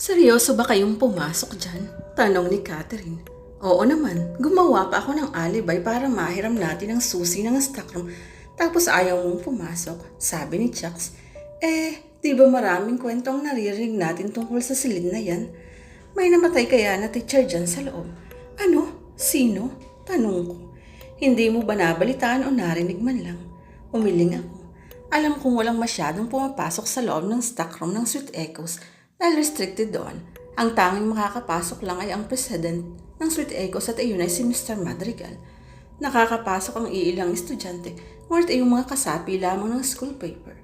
Seryoso ba kayong pumasok dyan? Tanong ni Catherine. Oo naman, gumawa pa ako ng alibay para mahiram natin ang susi ng stockroom. Tapos ayaw mong pumasok, sabi ni Chucks. Di ba maraming kwentong naririnig natin tungkol sa silid na yan? May namatay kaya na teacher dyan sa loob. Ano? Sino? Tanong ko. Hindi mo ba nabalitaan o narinig man lang? Umiling ako. Alam kong walang masyadong pumapasok sa loob ng stockroom ng Sweet Echoes dahil restricted doon. Ang tanging makakapasok lang ay ang president ng Sweet Echoes at iyon ay si Mr. Madrigal. Nakakapasok ang iilang estudyante, ngunit ay yung mga kasapi lamang ng school paper.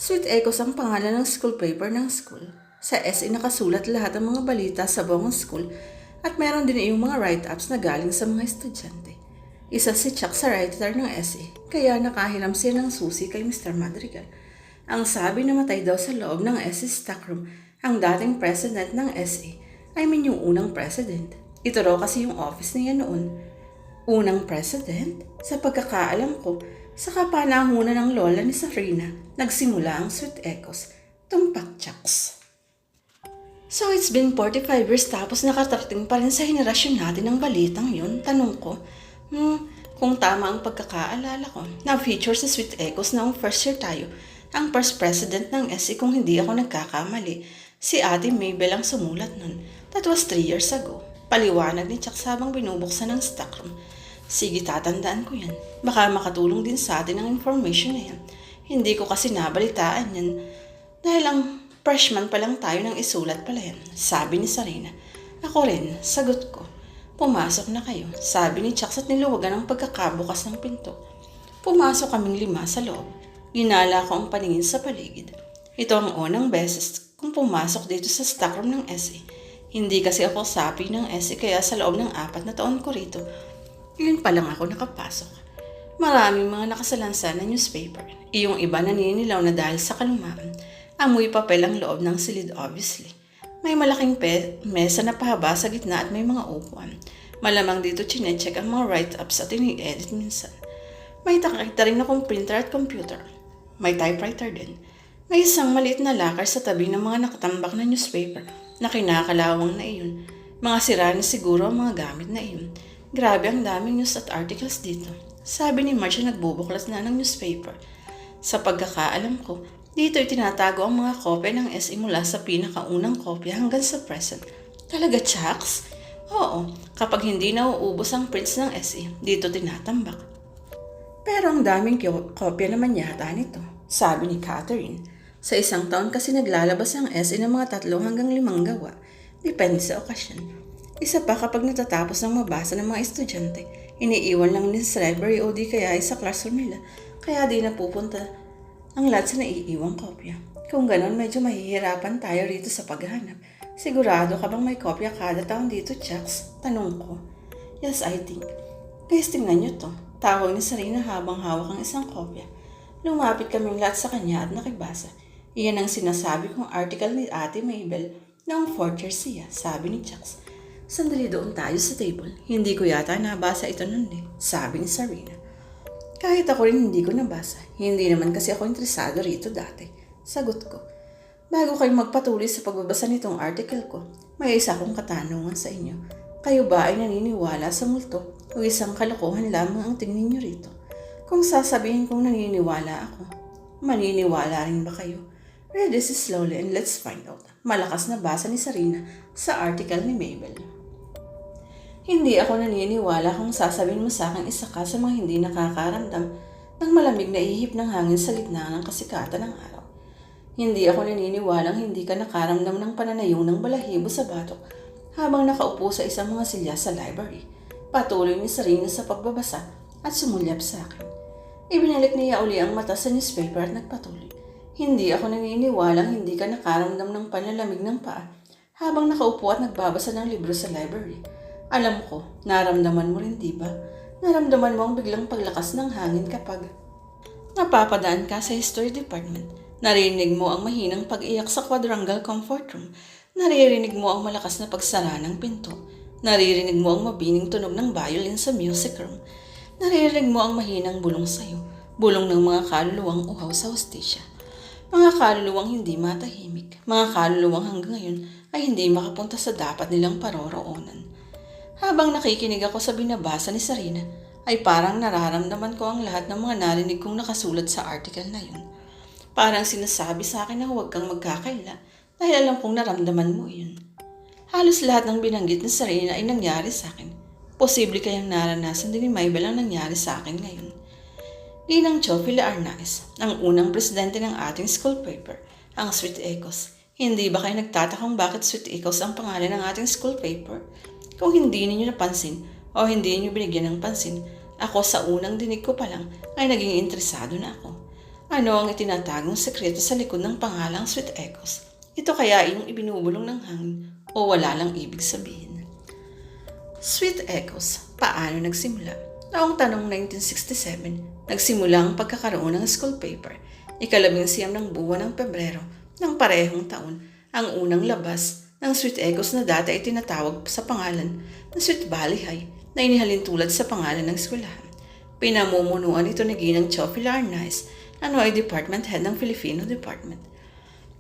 Sweet Echoes ang pangalan ng school paper ng school. Sa SE nakasulat lahat ng mga balita sa buong school at meron din yung mga write-ups na galing sa mga estudyante. Isa si Chuck sa writer ng SE, kaya nakahiram siya ng susi kay Mr. Madrigal. Ang sabi na matay daw sa loob ng SE stockroom ang dating president ng SE, yung unang president. Ito raw kasi yung office niya noon. Unang president? Sa pagkakaalam ko, sa kapanahunan ng lola ni Sabrina, nagsimula ang Sweet Echoes, tumpak Chucks. So it's been 45 years tapos nakatarating pa rin sa henerasyon natin ang balitang yun, tanong ko. Kung tama ang pagkakaalala ko, na-feature sa Sweet Echoes noong first year tayo, ang first president ng SE kung hindi ako nagkakamali, si Ate Mabel ang sumulat nun. That was 3 years ago. Paliwanag ni Chuck habang binubuksan ng stockroom. Sige, tatandaan ko yan. Baka makatulong din sa atin ang information na yan. Hindi ko kasi nabalitaan yan. Dahil ang freshman pa lang tayo nang isulat pala yan, sabi ni Sarina. Ako rin, sagot ko. Pumasok na kayo, sabi ni Chuck at niluwagan ang pagkakabukas ng pinto. Pumasok kaming 5 sa loob. Ginala ko ang paningin sa paligid. Ito ang unang beses kung pumasok dito sa stockroom ng SE. Hindi kasi ako sapi ng SE kaya sa loob ng 4 na taon ko rito, yun pa lang ako nakapasok. Maraming mga nakasalansan na newspaper. Iyong iba naninilaw na dahil sa kalumaan. Amoy papel ang loob ng silid obviously. May malaking mesa na pahaba sa gitna at may mga upuan. Malamang dito chinecheck ang mga write-ups at ini-edit minsan. May takita rin akong printer at computer. May typewriter din. May isang maliit na lakar sa tabi ng mga nakatambak na newspaper na kinakalawang na iyon. Mga sira na siguro ang mga gamit na iyon. Grabe ang daming news at articles dito. Sabi ni Marge na nagbubuklat na ng newspaper. Sa pagkakaalam ko, dito itinatago ang mga kopya ng SE mula sa pinakaunang kopya hanggang sa present. Talaga, Chucks? Oo, kapag hindi nauubos ang prints ng SE, dito tinatambak. Pero ang daming kopya naman yata nito, sabi ni Catherine. Sa isang taon kasi naglalabas ang SE ng mga 3 hanggang 5 gawa. Depende sa okasyon. Isa pa kapag natatapos ng mabasa ng mga estudyante, iniiwan lang nila sa library o di kaya ay sa classroom nila, kaya di napupunta ang lahat sa naiiwang kopya. Kung ganon, medyo mahihirapan tayo rito sa paghahanap. Sigurado ka bang may kopya kada taon dito, Chucks? Tanong ko. Yes, I think. Guys, tingnan nyo to. Tawag ni Sarina habang hawak ang isang kopya. Lumapit kaming lahat sa kanya at nakibasa. Iyan ang sinasabi kong article ni Ate Mabel noong 4th year siya, sabi ni Chucks. Sandali doon tayo sa table. Hindi ko yata nabasa ito nun sabi ni Sarina. Kahit ako rin hindi ko nabasa. Hindi naman kasi ako interesado rito dati. Sagot ko. Bago kayo magpatuloy sa pagbabasa nitong article ko, may isa akong katanungan sa inyo. Kayo ba ay naniniwala sa multo o isang kalokohan lamang ang tingin niyo rito? Kung sasabihin kong naniniwala ako, maniniwala rin ba kayo? Read this slowly and let's find out. Malakas na basa ni Sarina sa article ni Mabel. Hindi ako naniniwala kung sasabihin mo sa akin isa ka sa mga hindi nakakaramdam ng malamig na ihip ng hangin sa gitna ng kasikatan ng araw. Hindi ako naniniwalang hindi ka nakaramdam ng pananayong ng balahibo sa batok habang nakaupo sa isang mga silya sa library. Patuloy ni Sarina sa pagbabasa at sumulyap sa akin. Ibinalik niya uli ang mata sa newspaper at nagpatuloy. Hindi ako naniniwalang hindi ka nakaramdam ng panlalamig ng paa habang nakaupo at nagbabasa ng libro sa library. Alam ko, naramdaman mo rin, diba? Naramdaman mo ang biglang paglakas ng hangin kapag napapadaan ka sa history department. Naririnig mo ang mahinang pag-iyak sa quadrangle comfort room. Naririnig mo ang malakas na pagsara ng pinto. Naririnig mo ang mabining tunog ng violin sa music room. Naririnig mo ang mahinang bulong sayo. Bulong ng mga kaluluwang uhaw sa hostisya. Mga kaluluwang hindi matahimik. Mga kaluluwang hanggang ngayon ay hindi makapunta sa dapat nilang paroroonan. Habang nakikinig ako sa binabasa ni Sarina, ay parang nararamdaman ko ang lahat ng mga narinig kong nakasulat sa article na yun. Parang sinasabi sa akin na huwag kang magkakaila dahil alam kong naramdaman mo yun. Halos lahat ng binanggit ni Sarina ay nangyari sa akin. Posible kayang naranasan din ni Mabel ang nangyari sa akin ngayon. Ginang Chofila Arnaiz, ang unang presidente ng ating school paper, ang Sweet Echoes. Hindi ba kayo nagtatakang bakit Sweet Echoes ang pangalan ng ating school paper? Kung hindi ninyo napansin o hindi ninyo binigyan ng pansin, ako sa unang dinig ko pa lang ay naging interesado na ako. Ano ang itinatagong sekreto sa likod ng pangalang Sweet Echoes? Ito kaya yung ibinubulong ng hangin o wala lang ibig sabihin? Sweet Echoes, paano nagsimula? Noong tanong 1967, nagsimula ang pagkakaroon ng school paper. Ika-11 ng buwan ng Pebrero ng parehong taon, ang unang labas ng Sweet Echoes na dati ay tinatawag sa pangalan ng Sweet Valley High na inihalin tulad sa pangalan ng eskwelahan. Pinamumunuan ito ni Ginang Chofila Arnaiz na ay department head ng Filipino Department.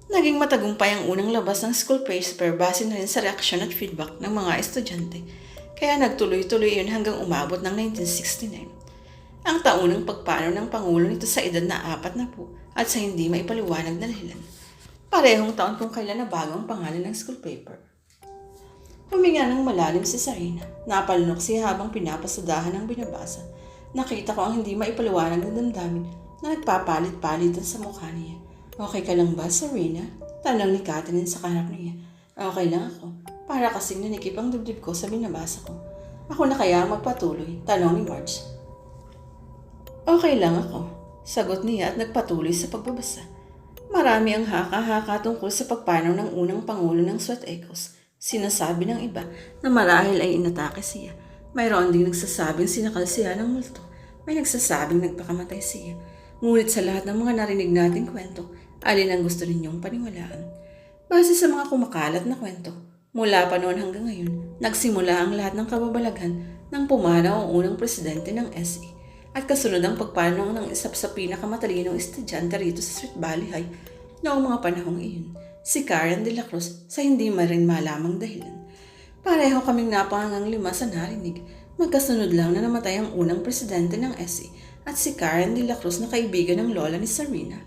Naging matagumpay ang unang labas ng school paper base na rin sa reaksyon at feedback ng mga estudyante. Kaya nagtuloy-tuloy yun hanggang umabot ng 1969. Ang taon ng pagpanaw ng Pangulo nito sa edad na 40 at sa hindi maipaliwanag na dahilan. Parehong taon kung kailan na bago ang pangalan ng school paper. Huminga ng malalim si Sarina. Napalunok siya habang pinapasadahan ng binabasa. Nakita ko ang hindi maipaliwanag na damdamin na nagpapalit-palitan sa mukha niya. Okay ka lang ba, Sarina? Tanong ni Catherine sa kanap niya. Okay lang ako. Para kasing nanikip ang dibdib ko sa binabasa ko. Ako na kaya magpatuloy? Tanong ni Marge. Okay lang ako, sagot niya at nagpatuloy sa pagbabasa. Marami ang haka-haka tungkol sa pagpanaw ng unang pangulo ng Sweet Echoes. Sinasabi ng iba na marahil ay inatake siya. Mayroon ding nagsasabing sinakal siya ng multo. May nagsasabing nagpakamatay siya. Ngunit sa lahat ng mga narinig nating kwento, alin ang gusto ninyong paniwalaan? Base sa mga kumakalat na kwento, mula pa noon hanggang ngayon, nagsimula ang lahat ng kababalaghan nang pumanaw ang unang presidente ng SE at kasunod ang pagpanaw ng isa sa pinakamatalinong estudyante rito sa Sweet Valley High noong mga panahong iyon, si Karen de la Cruz sa hindi rin malamang dahilan. Pareho kaming napangangang lima sa narinig, magkasunod lang na namatay ang unang presidente ng SE at si Karen de la Cruz na kaibigan ng lola ni Sarina.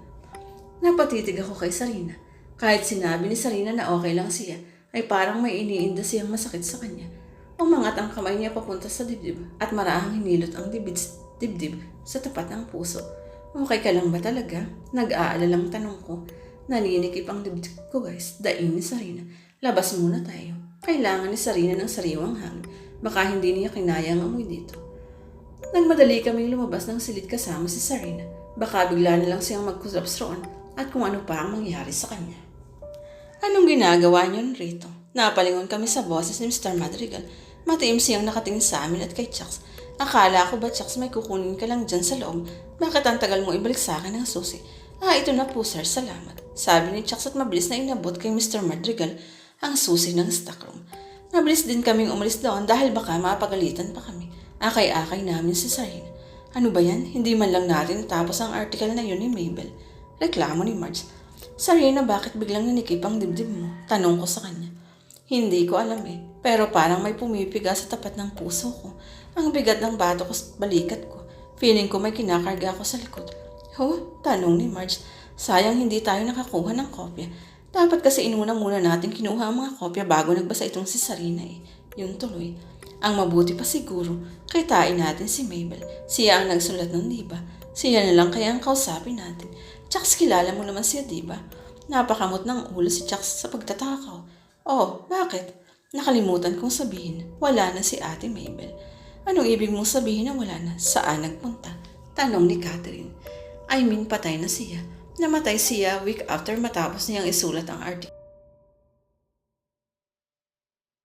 Napatitig ako kay Sarina. Kahit sinabi ni Sarina na okay lang siya, ay parang may iniinda siyang masakit sa kanya. Umangat ang kamay niya papunta sa dibdib at marahang hinilot ang dibdib sa tapat ng puso. Okay ka lang ba talaga? Nag-aalalang tanong ko. Naninikip ang dibdib ko guys. Daing ni Sarina. Labas muna tayo. Kailangan ni Sarina ng sariwang hangin. Baka hindi niya kinaya ang amoy dito. Nagmadali kaming lumabas ng silid kasama si Sarina. Baka bigla na lang siyang magkusaps roon at kung ano pa ang mangyari sa kanya. Anong ginagawa niyo rito? Napalingon kami sa boses ni Mr. Madrigal. Matiim siyang nakatingin sa amin at kay Chucks. Akala ko ba, Chucks, may kukunin ka lang dyan sa loob? Bakit ang tagal mo ibalik sa akin ang susi? Ito na po, sir. Salamat. Sabi ni Chucks at mabilis na inabot kay Mr. Madrigal ang susi ng stockroom. Mabilis din kaming umalis doon dahil baka mapagalitan pa kami. Akay-akay namin si Sarina. Ano ba yan? Hindi man lang natin natapos ang article na yun ni Mabel. Reklamo ni Marge. Sarina, bakit biglang nanikip ang dibdib mo? Tanong ko sa kanya. Hindi ko alam pero parang may pumipiga sa tapat ng puso ko. Ang bigat ng bato ko sa balikat ko. Feeling ko may kinakarga ko sa likod. Tanong ni Marge. Sayang hindi tayo nakakuha ng kopya. Dapat kasi inuna muna natin kinuha ang mga kopya bago nagbasa itong si Sarina Yun tuloy. Ang mabuti pa siguro, kitain natin si Mabel. Siya ang nagsulat ng diba? Siya na lang kaya ang kausapin natin. Chucks, kilala mo naman siya, diba? Napakamot ng ulo si Chucks sa pagtatakaw. Bakit? Nakalimutan kong sabihin, wala na si Ate Mabel. Anong ibig mong sabihin na wala na? Saan nagpunta? Tanong ni Catherine. I mean, patay na siya. Namatay siya week after matapos niyang isulat ang article.